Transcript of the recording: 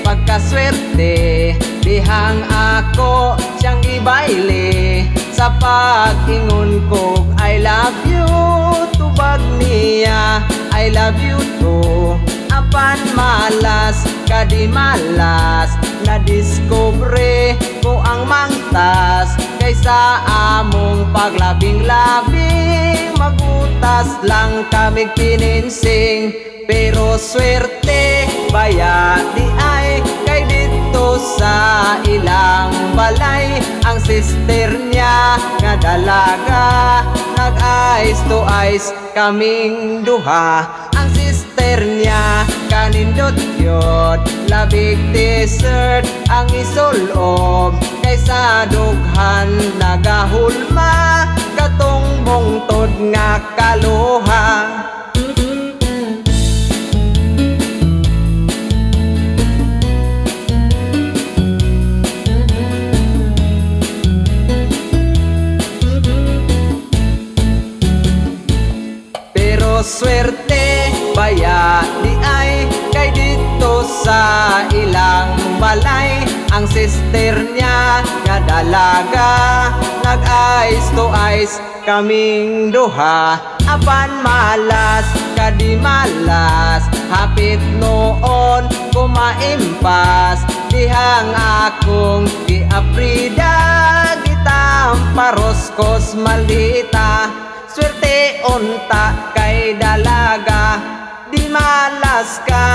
Pagkaswerte, dihang ako siyang ibayle. Sa pag-ingon ko, I love you, tubag niya, I love you too. Apan malas, kadi malas, nadiskubre ko ang mangtas. Kaysa among paglabing-labing, magutas lang kami pininsing. Pero swerte, baya di ay kay dito sa ilang balay. Ang sister niya nga dalaga, nag-eyes to eyes kaming duha. Ang sister niya kanindot yod, labig dessert ang isulob. Kaysa dughan nagahulma, katong bungtod nga kaluha. Swerte, baya di ay kay dito sa ilang balay. Ang sister niya nga dalaga, nag-eyes to eyes kaming duha. Apan malas, kadi malas, hapit noon kumaimpas. Dihang akong giaprida, gitamparoskos maldita. Swerte unta kay dalaga, di malas ka.